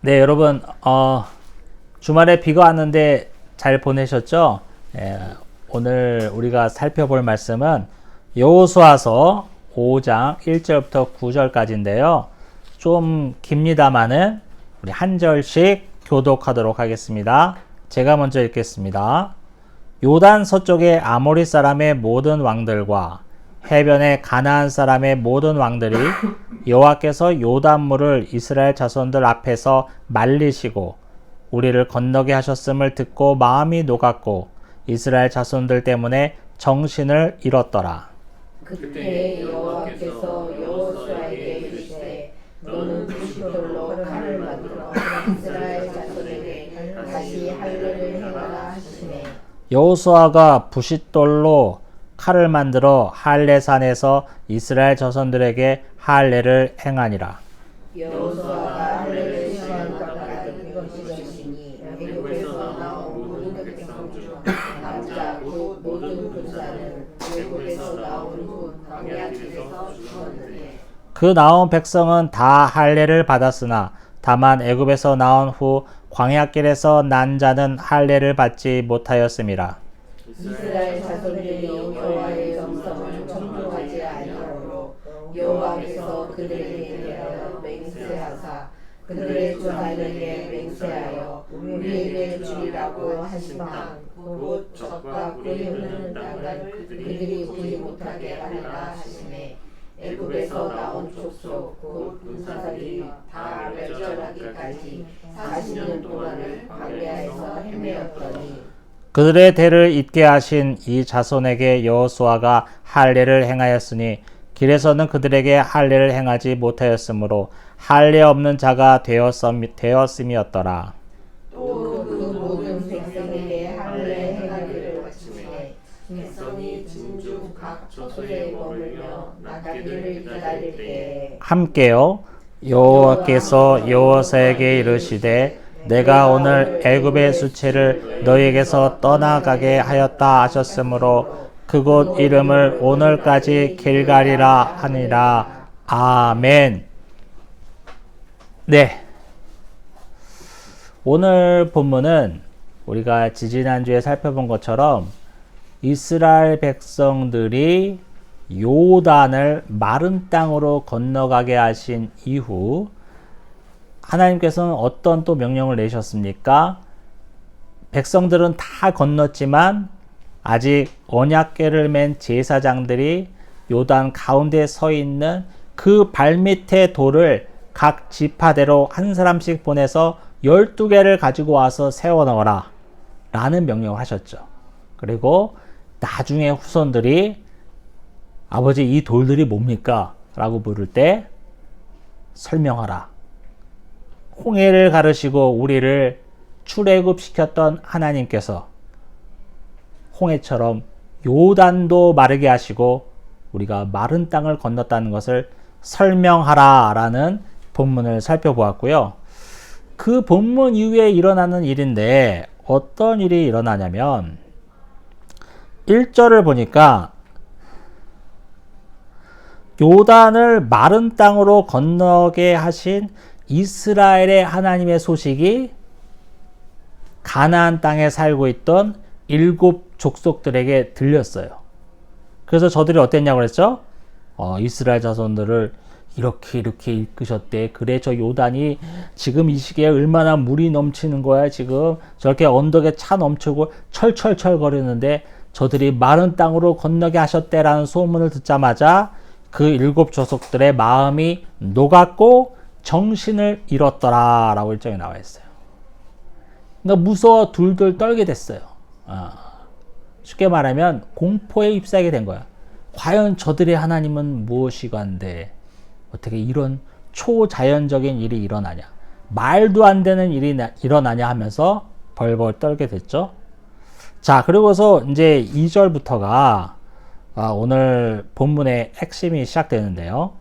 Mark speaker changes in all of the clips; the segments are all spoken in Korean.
Speaker 1: 네, 여러분, 주말에 비가 왔는데 잘 보내셨죠? 오늘 우리가 살펴볼 말씀은 여호수아서 5장 1절부터 9절까지인데요. 좀 깁니다마는 우리 한 절씩 교독하도록 하겠습니다. 제가 먼저 읽겠습니다. 요단 서쪽의 아모리 사람의 모든 왕들과 해변의 가나안 사람의 모든 왕들이 여호와께서 요단물을 이스라엘 자손들 앞에서 말리시고 우리를 건너게 하셨음을 듣고 마음이 녹았고 이스라엘 자손들 때문에 정신을 잃었더라.
Speaker 2: 그때 여호와께서 여호수아에게 이르시되 너는 부싯돌로 칼을 만들어 이스라엘 자손에게 다시 할례를 행하라 하시매
Speaker 1: 여호수아가 부싯돌로 칼을 만들어 할례산에서 이스라엘 자손들에게 할례를 행하니라.
Speaker 2: 여호수아가 할례를 시한 바가 이것이니 애굽에서 나온 모든 백성 중 남자 곧 모든 군사는 애굽에서 나온 후 광야 길에서 죽었느니
Speaker 1: 그 나온 백성은 다 할례를 받았으나 다만 애굽에서 나온 후 광야길에서 난 자는 할례를 받지 못하였음이라.
Speaker 2: 이스라엘 자손들이 여호와의 정성을 청종하지 아니하므로 여호와께서 그들에게 대하여 맹세하사 그들의 조상에게 맹세하여 우리에게 주리라고 하신 땅곧 젖과 꿀이 흐르는 땅을 그들이 보지 못하게 하리라 하시매 애굽에서 나온 족속 곧 군사들이 다 멸절하기까지 40년 동안을 광야에서 헤매었더니
Speaker 1: 그들의 대를 잇게 하신 이 자손에게 여호수아가 할례를 행하였으니 길에서는 그들에게 할례를 행하지 못하였으므로 할례 없는 자가 되었음이었더라.
Speaker 2: 또 그 모든 백성에게 할례 행하기를 마치매 백성이 진주 각 처소에 머물며 낫기를 기다릴 때에
Speaker 1: 함께요. 여호와께서 여호수아에게 이르시되 내가 오늘 애굽의 수치를 너희에게서 떠나가게 하였다 하셨으므로 그곳 이름을 오늘까지 길갈이라 하니라. 아멘. 네. 오늘 본문은 우리가 지지난주에 살펴본 것처럼 이스라엘 백성들이 요단을 마른 땅으로 건너가게 하신 이후 하나님께서는 어떤 또 명령을 내셨습니까? 백성들은 다 건넜지만 아직 언약궤를 맨 제사장들이 요단 가운데 서 있는 그 발밑에 돌을 각 지파대로 한 사람씩 보내서 12개를 가지고 와서 세워 넣어라 라는 명령을 하셨죠. 그리고 나중에 후손들이 아버지 이 돌들이 뭡니까? 라고 물을 때 설명하라. 홍해를 가르시고 우리를 출애굽시켰던 하나님께서 홍해처럼 요단도 마르게 하시고 우리가 마른 땅을 건넜다는 것을 설명하라 라는 본문을 살펴보았고요. 그 본문 이후에 일어나는 일인데 어떤 일이 일어나냐면 1절을 보니까 요단을 마른 땅으로 건너게 하신 이스라엘의 하나님의 소식이 가나안 땅에 살고 있던 7 족속들에게 들렸어요. 그래서 저들이 어땠냐고 그랬죠? 이스라엘 자손들을 이렇게 이끄셨대. 그래 저 요단이 지금 이 시기에 얼마나 물이 넘치는 거야. 지금 저렇게 언덕에 차 넘치고 철철철 거리는데 저들이 마른 땅으로 건너게 하셨대라는 소문을 듣자마자 그 7 족속들의 마음이 녹았고 정신을 잃었더라 라고 일정에 나와 있어요. 그러니까 무서워 둘둘 떨게 됐어요. 쉽게 말하면 공포에 휩싸이게 된 거야. 과연 저들의 하나님은 무엇이건데 어떻게 이런 초자연적인 일이 일어나냐, 말도 안 되는 일이 일어나냐 하면서 벌벌 떨게 됐죠. 자, 그리고서 이제 2절부터가 오늘 본문의 핵심이 시작되는데요.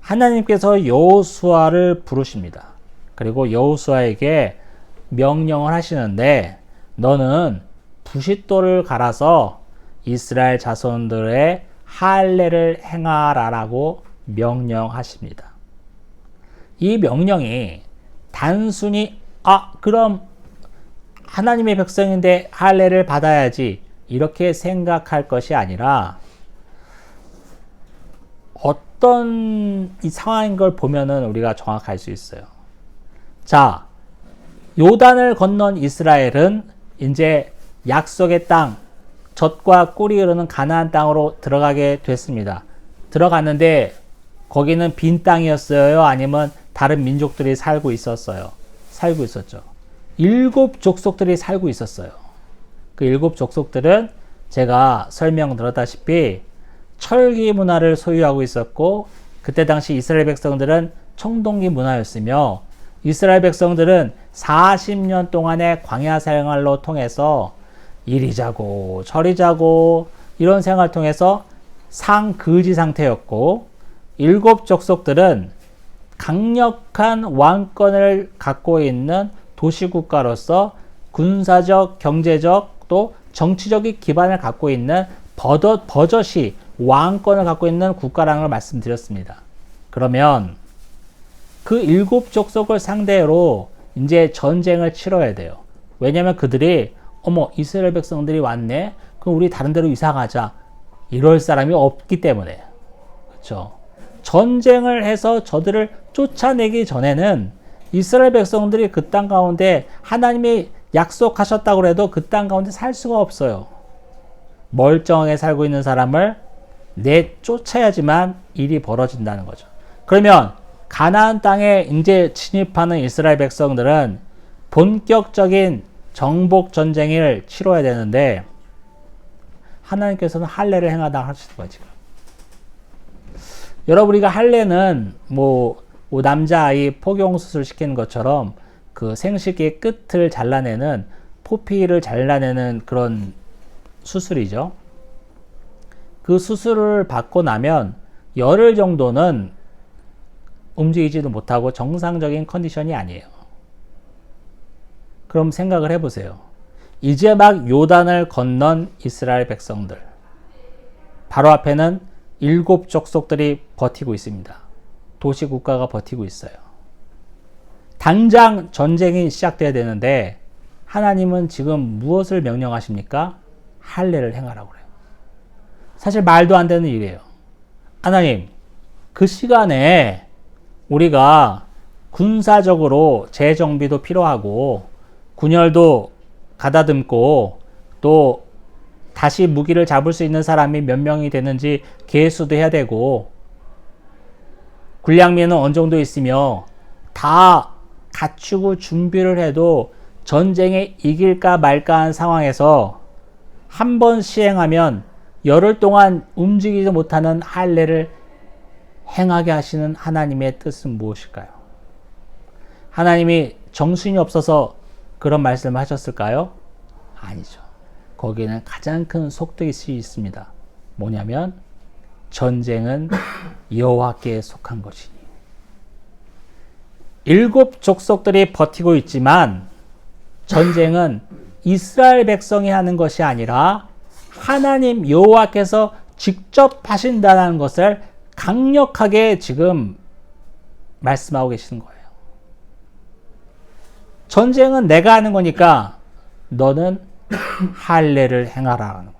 Speaker 1: 하나님께서 여호수아를 부르십니다. 그리고 여호수아에게 명령을 하시는데 너는 부싯돌을 갈아서 이스라엘 자손들의 할례를 행하라라고 명령하십니다. 이 명령이 단순히 그럼 하나님의 백성인데 할례를 받아야지 이렇게 생각할 것이 아니라 어떤 이 상황인 걸 보면은 우리가 정확할 수 있어요. 자, 요단을 건넌 이스라엘은 이제 약속의 땅, 젖과 꿀이 흐르는 가나안 땅으로 들어가게 됐습니다. 들어갔는데 거기는 빈 땅이었어요? 아니면 다른 민족들이 살고 있었어요? 살고 있었죠. 7 족속들이 살고 있었어요. 그 7 족속들은 제가 설명드렸다시피 철기 문화를 소유하고 있었고, 그때 당시 이스라엘 백성들은 청동기 문화였으며, 이스라엘 백성들은 40년 동안의 광야 생활로 통해서 이리 자고 저리 자고 이런 생활을 통해서 상거지 상태였고, 7 족속들은 강력한 왕권을 갖고 있는 도시국가로서 군사적, 경제적, 또 정치적인 기반을 갖고 있는 버젓이 왕권을 갖고 있는 국가라는 걸 말씀드렸습니다. 그러면 그 7 족속을 상대로 이제 전쟁을 치러야 돼요. 왜냐하면 그들이 이스라엘 백성들이 왔네? 그럼 우리 다른 데로 이사 가자. 이럴 사람이 없기 때문에. 그렇죠? 전쟁을 해서 저들을 쫓아내기 전에는 이스라엘 백성들이 그 땅 가운데 하나님이 약속하셨다고 해도 그 땅 가운데 살 수가 없어요. 멀쩡하게 살고 있는 사람을 내쫓아야지만 일이 벌어진다는 거죠. 그러면 가나안 땅에 이제 진입하는 이스라엘 백성들은 본격적인 정복 전쟁을 치러야 되는데 하나님께서는 할례를 행하다 하시는 거예요, 지금. 여러분, 우리가 할례는 남자아이 포경수술 시키는 것처럼 그 생식기의 끝을 잘라내는, 포피를 잘라내는 그런 수술이죠. 그 수술을 받고 나면 열흘 정도는 움직이지도 못하고 정상적인 컨디션이 아니에요. 그럼 생각을 해보세요. 이제 막 요단을 건넌 이스라엘 백성들, 바로 앞에는 7 족속들이 버티고 있습니다. 도시국가가 버티고 있어요. 당장 전쟁이 시작돼야 되는데 하나님은 지금 무엇을 명령하십니까? 할례를 행하라고 그래요. 사실 말도 안 되는 일이에요. 하나님, 그 시간에 우리가 군사적으로 재정비도 필요하고 군열도 가다듬고 또 다시 무기를 잡을 수 있는 사람이 몇 명이 되는지 계수도 해야 되고 군량미는 어느 정도 있으며 다 갖추고 준비를 해도 전쟁에 이길까 말까 한 상황에서 한 번 시행하면 열흘 동안 움직이지 못하는 할례를 행하게 하시는 하나님의 뜻은 무엇일까요? 하나님이 정신이 없어서 그런 말씀을 하셨을까요? 아니죠. 거기에는 가장 큰 속뜻이 있습니다. 뭐냐면 전쟁은 여호와께 속한 것이니. 7 족속들이 버티고 있지만 전쟁은 이스라엘 백성이 하는 것이 아니라 하나님 여호와께서 직접 하신다는 것을 강력하게 지금 말씀하고 계시는 거예요. 전쟁은 내가 하는 거니까 너는 할례를 행하라는 거예요.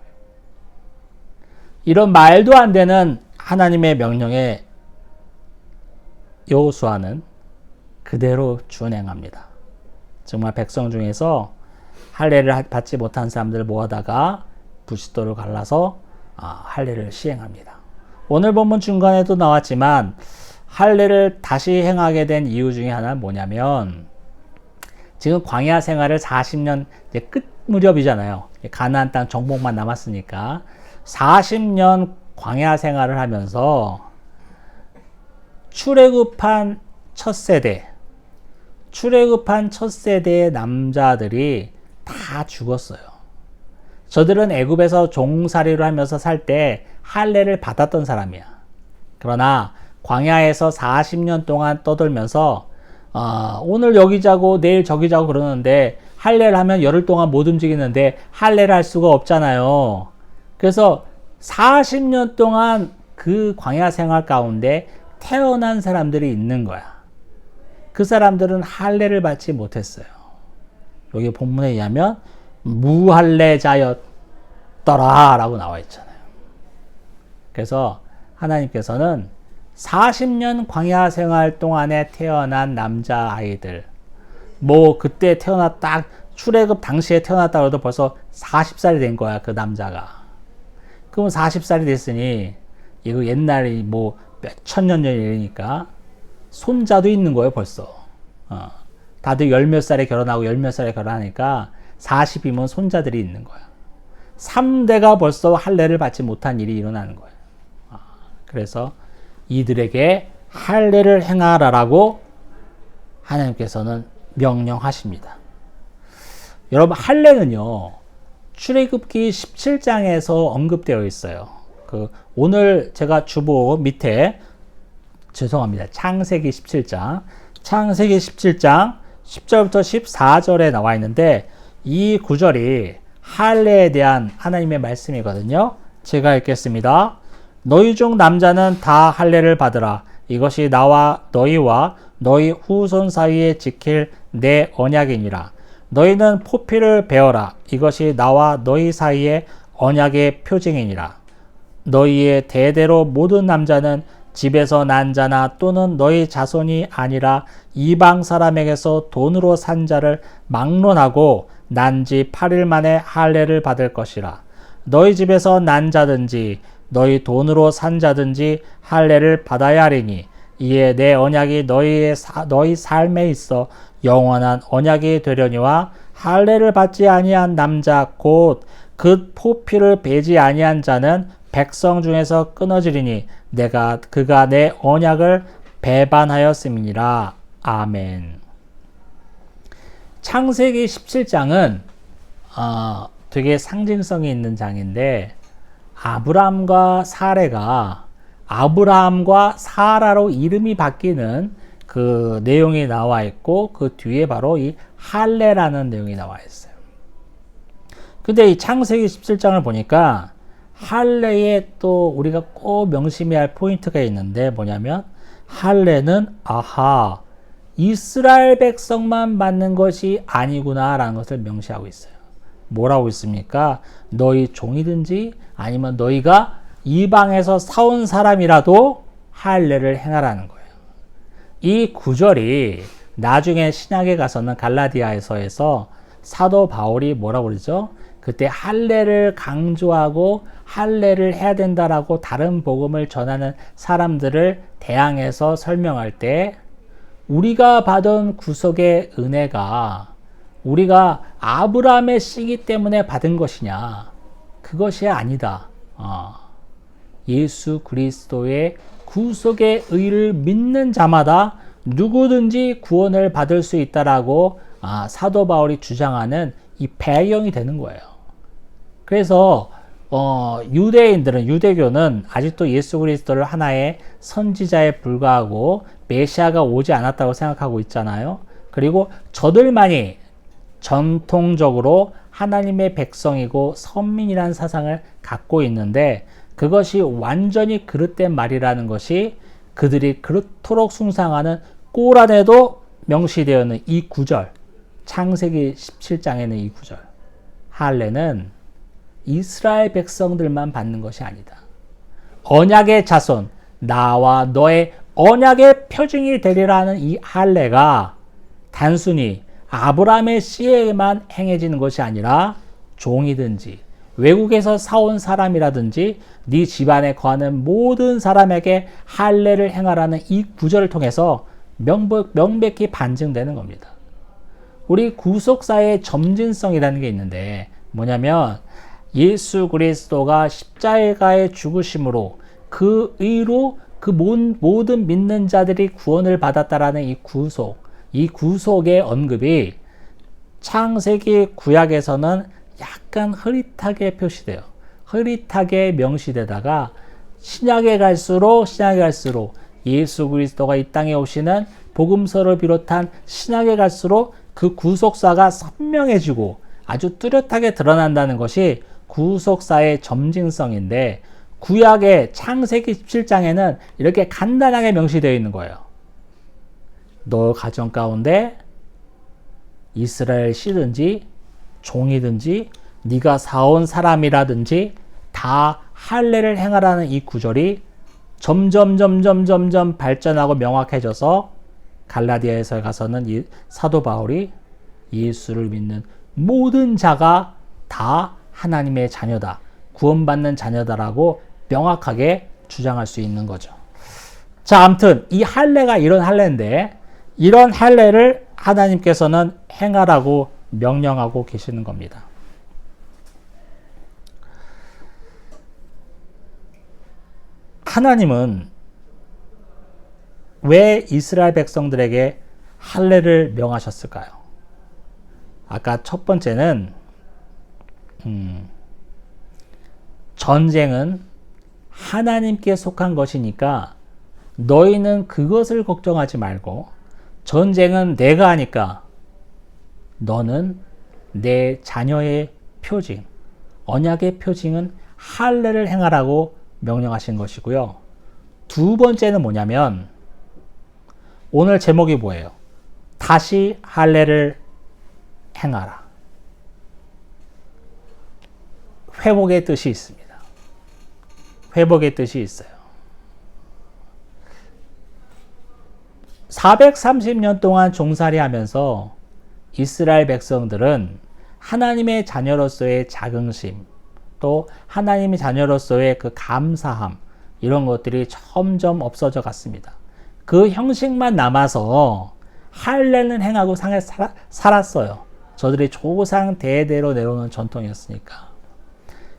Speaker 1: 이런 말도 안 되는 하나님의 명령에 여호수아는 그대로 준행합니다. 정말 백성 중에서 할례를 받지 못한 사람들을 모아다가 부싯돌을 갈라서 할례를 시행합니다. 오늘 본문 중간에도 나왔지만 할례를 다시 행하게 된 이유 중에 하나는 뭐냐면 지금 광야 생활을 40년 이제 끝 무렵이잖아요. 가나안 땅 정복만 남았으니까 40년 광야 생활을 하면서 출애굽한 첫 세대의 남자들이 다 죽었어요. 저들은 애굽에서 종살이를 하면서 살 때 할례를 받았던 사람이야. 그러나 광야에서 40년 동안 떠돌면서 오늘 여기 자고 내일 저기 자고 그러는데 할례를 하면 열흘 동안 못 움직이는데 할례를 할 수가 없잖아요. 그래서 40년 동안 그 광야 생활 가운데 태어난 사람들이 있는 거야. 그 사람들은 할례를 받지 못했어요. 여기 본문에 의하면 무할례자였더라 라고 나와 있잖아요. 그래서 하나님께서는 40년 광야 생활 동안에 태어난 남자아이들, 뭐 그때 딱 출애굽 당시에 태어났다고 해도 벌써 40살이 된 거야, 그 남자가. 그럼 40살이 됐으니 이거 옛날이 뭐 몇천 년 전이니까 손자도 있는 거예요, 벌써. 다들 열 몇 살에 결혼하고 열 몇 살에 결혼하니까 40이면 손자들이 있는 거야. 3대가 벌써 할례를 받지 못한 일이 일어나는 거예요. 그래서 이들에게 할례를 행하라라고 하나님께서는 명령하십니다. 여러분, 할례는요, 출애굽기 17장에서 언급되어 있어요. 오늘 제가 주보 밑에, 죄송합니다. 창세기 17장. 창세기 17장 10절부터 14절에 나와 있는데, 이 구절이 할례에 대한 하나님의 말씀이거든요. 제가 읽겠습니다. 너희 중 남자는 다 할례를 받으라. 이것이 나와 너희와 너희 후손 사이에 지킬 내 언약이니라. 너희는 포피를 베어라. 이것이 나와 너희 사이에 언약의 표징이니라. 너희의 대대로 모든 남자는 집에서 난 자나 또는 너희 자손이 아니라 이방 사람에게서 돈으로 산 자를 막론하고 난 지 8일 만에 할례를 받을 것이라. 너희 집에서 난 자든지 너희 돈으로 산 자든지 할례를 받아야 하리니 이에 내 언약이 너희 삶에 있어 영원한 언약이 되려니와 할례를 받지 아니한 남자 곧 그 포피를 베지 아니한 자는 백성 중에서 끊어지리니 그가 내 언약을 배반하였음이니라. 아멘. 창세기 17장은 되게 상징성이 있는 장인데, 아브람과 사라로 이름이 바뀌는 그 내용이 나와 있고, 그 뒤에 바로 이 할례라는 내용이 나와 있어요. 근데 이 창세기 17장을 보니까 할례에 또 우리가 꼭 명심해야 할 포인트가 있는데, 뭐냐면 할례는 이스라엘 백성만 받는 것이 아니구나 라는 것을 명시하고 있어요. 뭐라고 있습니까? 너희 종이든지 아니면 너희가 이방에서 사온 사람이라도 할례를 행하라는 거예요. 이 구절이 나중에 신약에 가서는 갈라디아서에서 사도 바울이 뭐라고 그러죠? 그때 할례를 강조하고 할례를 해야 된다라고 다른 복음을 전하는 사람들을 대항해서 설명할 때, 우리가 받은 구속의 은혜가 우리가 아브라함의 씨기 때문에 받은 것이냐? 그것이 아니다. 예수 그리스도의 구속의 의를 믿는 자마다 누구든지 구원을 받을 수 있다라고 사도 바울이 주장하는 이 배경이 되는 거예요. 그래서 유대교는 아직도 예수 그리스도를 하나의 선지자에 불과하고 메시아가 오지 않았다고 생각하고 있잖아요. 그리고 저들만이 전통적으로 하나님의 백성이고 선민이라는 사상을 갖고 있는데, 그것이 완전히 그릇된 말이라는 것이 그들이 그렇도록 숭상하는 꼴 안에도 명시되어 있는 이 구절, 창세기 17장에는 이 구절, 할례는 이스라엘 백성들만 받는 것이 아니다. 언약의 자손, 나와 너의 언약의 표징이 되리라는 이 할례가 단순히 아브라함의 씨에게만 행해지는 것이 아니라 종이든지 외국에서 사온 사람이라든지 네 집안에 거하는 모든 사람에게 할례를 행하라는 이 구절을 통해서 명백히 반증되는 겁니다. 우리 구속사의 점진성이라는 게 있는데, 뭐냐면 예수 그리스도가 십자가의 죽으심으로 그 의로 그 모든 믿는 자들이 구원을 받았다라는 이 구속의 언급이 창세기 구약에서는 약간 흐릿하게 표시돼요. 흐릿하게 명시되다가 신약에 갈수록 예수 그리스도가 이 땅에 오시는 복음서를 비롯한 신약에 갈수록 그 구속사가 선명해지고 아주 뚜렷하게 드러난다는 것이 구속사의 점진성인데, 구약의 창세기 17장에는 이렇게 간단하게 명시되어 있는 거예요. 너 가정 가운데 이스라엘 씨든지 종이든지 네가 사온 사람이라든지 다 할례를 행하라는 이 구절이 점점 발전하고 명확해져서 갈라디아에서 가서는 이 사도 바울이 예수를 믿는 모든 자가 다 하나님의 자녀다, 구원받는 자녀다라고 명확하게 주장할 수 있는 거죠. 자, 아무튼 이 할례가 이런 할례인데 이런 할례를 하나님께서는 행하라고 명령하고 계시는 겁니다. 하나님은 왜 이스라엘 백성들에게 할례를 명하셨을까요? 아까 첫 번째는 전쟁은 하나님께 속한 것이니까 너희는 그것을 걱정하지 말고 전쟁은 내가 하니까 너는 내 자녀의 표징, 언약의 표징은 할례를 행하라고 명령하신 것이고요. 두 번째는 뭐냐면 오늘 제목이 뭐예요? 다시 할례를 행하라. 회복의 뜻이 있습니다. 회복의 뜻이 있어요. 430년 동안 종살이 하면서 이스라엘 백성들은 하나님의 자녀로서의 자긍심, 또 하나님의 자녀로서의 그 감사함, 이런 것들이 점점 없어져 갔습니다. 그 형식만 남아서 할례는 행하고 살았어요. 저들이 조상 대대로 내려오는 전통이었으니까.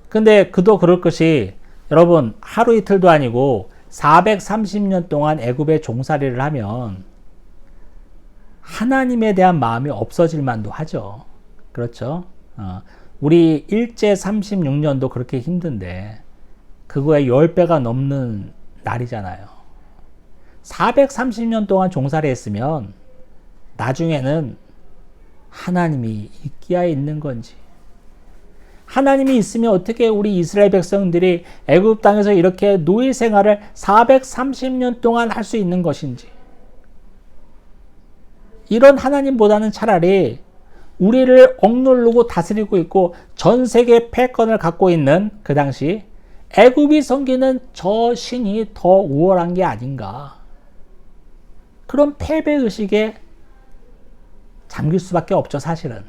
Speaker 1: 근데 그도 그럴 것이 여러분 하루 이틀도 아니고 430년 동안 애굽의 종살이를 하면 하나님에 대한 마음이 없어질 만도 하죠. 그렇죠? 우리 일제 36년도 그렇게 힘든데 그거의 10배가 넘는 날이잖아요. 430년 동안 종살이 했으면 나중에는 하나님이 있기야 있는 건지, 하나님이 있으면 어떻게 우리 이스라엘 백성들이 애굽 땅에서 이렇게 노예 생활을 430년 동안 할 수 있는 것인지, 이런 하나님보다는 차라리 우리를 억누르고 다스리고 있고 전 세계 패권을 갖고 있는 그 당시 애굽이 섬기는 저 신이 더 우월한 게 아닌가, 그런 패배의식에 잠길 수밖에 없죠, 사실은.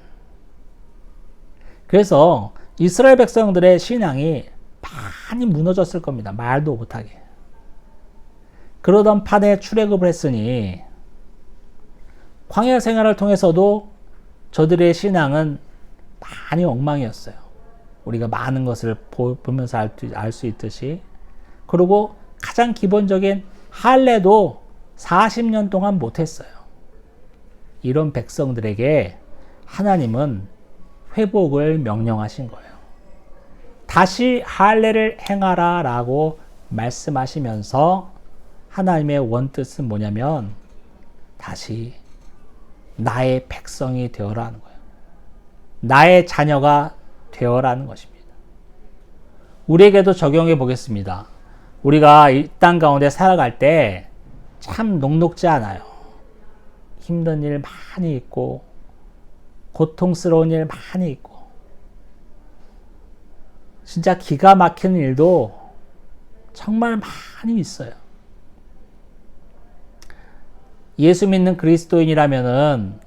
Speaker 1: 그래서 이스라엘 백성들의 신앙이 많이 무너졌을 겁니다. 말도 못하게. 그러던 판에 출애굽을 했으니 광야 생활을 통해서도 저들의 신앙은 많이 엉망이었어요. 우리가 많은 것을 보면서 알 수 있듯이. 그리고 가장 기본적인 할례도 40년 동안 못했어요. 이런 백성들에게 하나님은 회복을 명령하신 거예요. 다시 할례를 행하라 라고 말씀하시면서 하나님의 원뜻은 뭐냐면 다시 나의 백성이 되어라는 거예요. 나의 자녀가 되어라는 것입니다. 우리에게도 적용해 보겠습니다. 우리가 이 땅 가운데 살아갈 때 참 녹록지 않아요. 힘든 일 많이 있고 고통스러운 일 많이 있고 진짜 기가 막히는 일도 정말 많이 있어요. 예수 믿는 그리스도인이라면은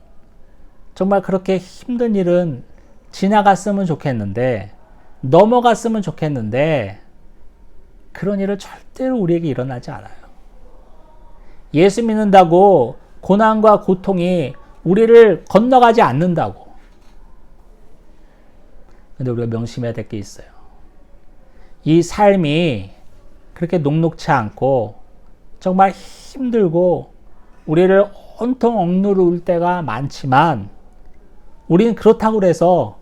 Speaker 1: 정말 그렇게 힘든 일은 지나갔으면 좋겠는데, 넘어갔으면 좋겠는데, 그런 일은 절대로 우리에게 일어나지 않아요. 예수 믿는다고 고난과 고통이 우리를 건너가지 않는다고. 근데 우리가 명심해야 될 게 있어요. 이 삶이 그렇게 녹록치 않고 정말 힘들고 우리를 온통 억누를 때가 많지만 우리는 그렇다고 해서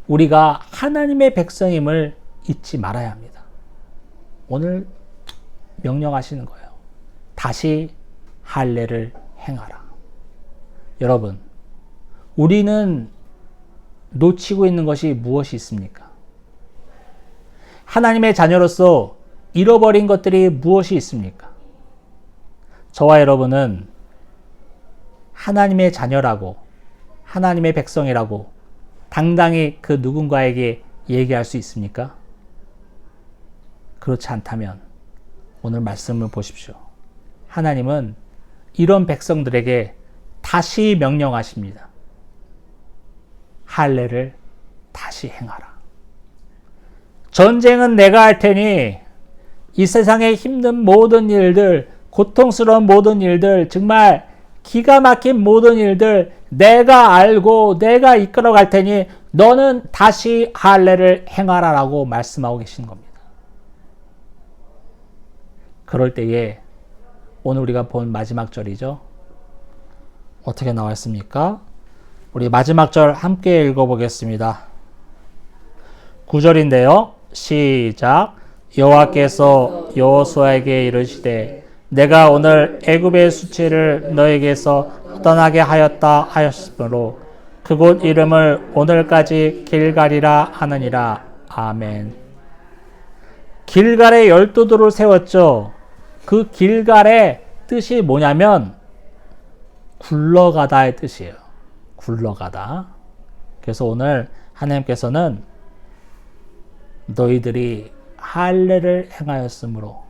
Speaker 1: 우리가 하나님의 백성임을 잊지 말아야 합니다. 오늘 명령하시는 거예요. 다시 할례를 행하라. 여러분, 우리는 놓치고 있는 것이 무엇이 있습니까? 하나님의 자녀로서 잃어버린 것들이 무엇이 있습니까? 저와 여러분은 하나님의 자녀라고, 하나님의 백성이라고 당당히 그 누군가에게 얘기할 수 있습니까? 그렇지 않다면 오늘 말씀을 보십시오. 하나님은 이런 백성들에게 다시 명령하십니다. 할례를 다시 행하라. 전쟁은 내가 할 테니 이 세상의 힘든 모든 일들, 고통스러운 모든 일들, 정말 기가 막힌 모든 일들 내가 알고 내가 이끌어 갈 테니 너는 다시 할례를 행하라라고 말씀하고 계신 겁니다. 그럴 때에 오늘 우리가 본 마지막 절이죠. 어떻게 나와 있습니까? 우리 마지막 절 함께 읽어보겠습니다. 9절인데요. 시작. 여호와께서 여호수아에게 이르시되 내가 오늘 애굽의 수치를 너에게서 떠나게 하였다 하였으므로 그곳 이름을 오늘까지 길갈이라 하느니라. 아멘. 길갈에 12돌을 세웠죠. 그 길갈의 뜻이 뭐냐면 굴러가다의 뜻이에요. 굴러가다. 그래서 오늘 하나님께서는 너희들이 할례를 행하였으므로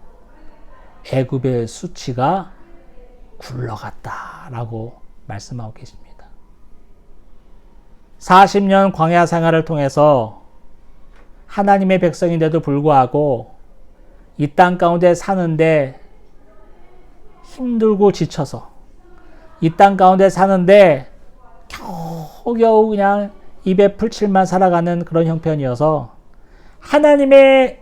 Speaker 1: 애굽의 수치가 굴러갔다라고 말씀하고 계십니다. 40년 광야 생활을 통해서 하나님의 백성인데도 불구하고 이 땅 가운데 사는데 힘들고 지쳐서 이 땅 가운데 사는데 겨우겨우 그냥 입에 풀칠만 살아가는 그런 형편이어서 하나님의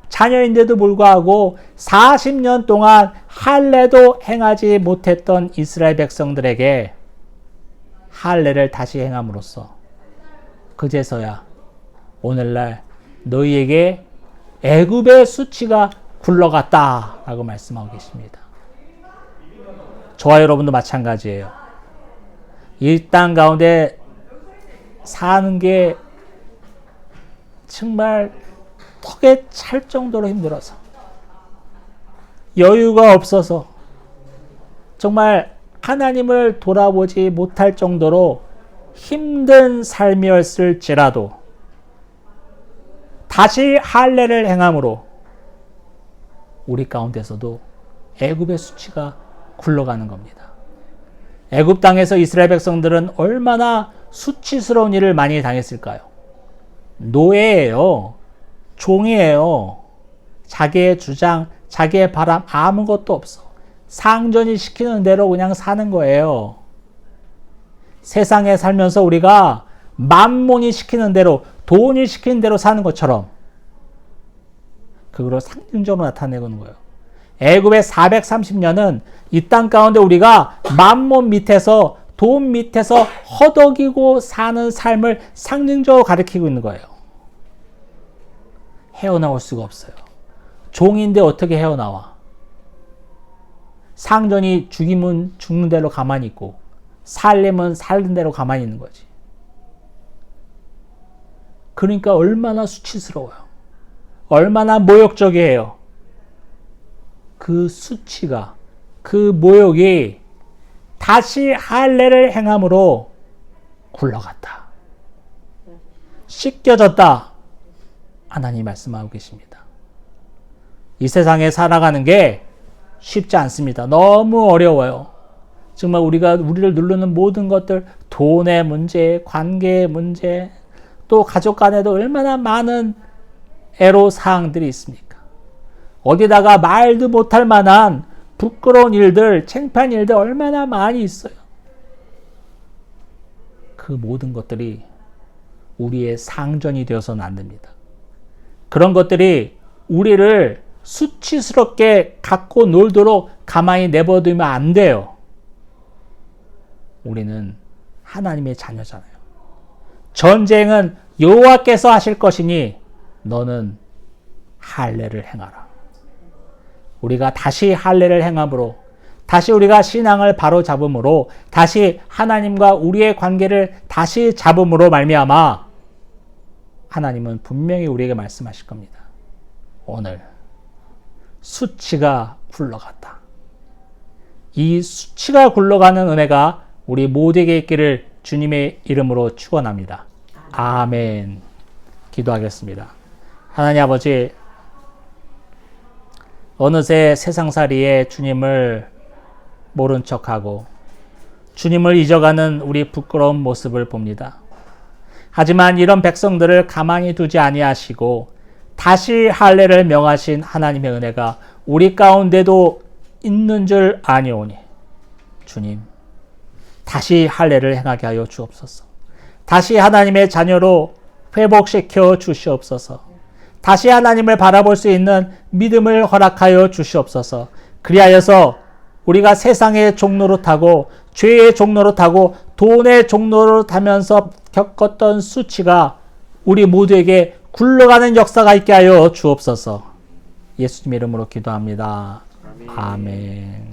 Speaker 1: 자녀인데도 불구하고 40년 동안 할례도 행하지 못했던 이스라엘 백성들에게 할례를 다시 행함으로써 그제서야 오늘날 너희에게 애굽의 수치가 굴러갔다라고 말씀하고 계십니다. 저와 여러분도 마찬가지예요. 이 땅 가운데 사는 게 정말 턱에 찰 정도로 힘들어서 여유가 없어서 정말 하나님을 돌아보지 못할 정도로 힘든 삶이었을지라도 다시 할례를 행함으로 우리 가운데서도 애굽의 수치가 굴러가는 겁니다. 애굽 땅에서 이스라엘 백성들은 얼마나 수치스러운 일을 많이 당했을까요? 노예예요. 종이에요. 자기의 주장, 자기의 바람 아무것도 없어. 상전이 시키는 대로 그냥 사는 거예요. 세상에 살면서 우리가 만몬이 시키는 대로, 돈이 시키는 대로 사는 것처럼 그걸 상징적으로 나타내는 거예요. 애굽의 430년은 이 땅 가운데 우리가 만몬 밑에서, 돈 밑에서 허덕이고 사는 삶을 상징적으로 가리키고 있는 거예요. 헤어나올 수가 없어요. 종인데 어떻게 헤어나와? 상전이 죽이면 죽는 대로 가만히 있고 살려면 살는 대로 가만히 있는 거지. 그러니까 얼마나 수치스러워요. 얼마나 모욕적이에요. 그 수치가, 그 모욕이 다시 할례를 행함으로 굴러갔다. 씻겨졌다. 하나님 말씀하고 계십니다. 이 세상에 살아가는 게 쉽지 않습니다. 너무 어려워요. 정말 우리를 누르는 모든 것들, 돈의 문제, 관계의 문제, 또 가족 간에도 얼마나 많은 애로사항들이 있습니까? 어디다가 말도 못할 만한 부끄러운 일들, 창피한 일들 얼마나 많이 있어요. 그 모든 것들이 우리의 상전이 되어서는 안 됩니다. 그런 것들이 우리를 수치스럽게 갖고 놀도록 가만히 내버려두면 안 돼요. 우리는 하나님의 자녀잖아요. 전쟁은 여호와께서 하실 것이니 너는 할례를 행하라. 우리가 다시 할례를 행함으로, 다시 우리가 신앙을 바로 잡음으로, 다시 하나님과 우리의 관계를 다시 잡음으로 말미암아 하나님은 분명히 우리에게 말씀하실 겁니다. 오늘 수치가 굴러갔다. 이 수치가 굴러가는 은혜가 우리 모두에게 있기를 주님의 이름으로 축원합니다. 아멘. 기도하겠습니다. 하나님 아버지, 어느새 세상살이에 주님을 모른 척하고 주님을 잊어가는 우리 부끄러운 모습을 봅니다. 하지만 이런 백성들을 가만히 두지 아니하시고 다시 할례를 명하신 하나님의 은혜가 우리 가운데도 있는 줄 아니오니 주님, 다시 할례를 행하게 하여 주옵소서. 다시 하나님의 자녀로 회복시켜 주시옵소서. 다시 하나님을 바라볼 수 있는 믿음을 허락하여 주시옵소서. 그리하여서 우리가 세상의 종로로 타고 죄의 종로로 타고 돈의 종로로 타면서 겪었던 수치가 우리 모두에게 굴러가는 역사가 있게 하여 주옵소서. 예수님 이름으로 기도합니다. 아멘.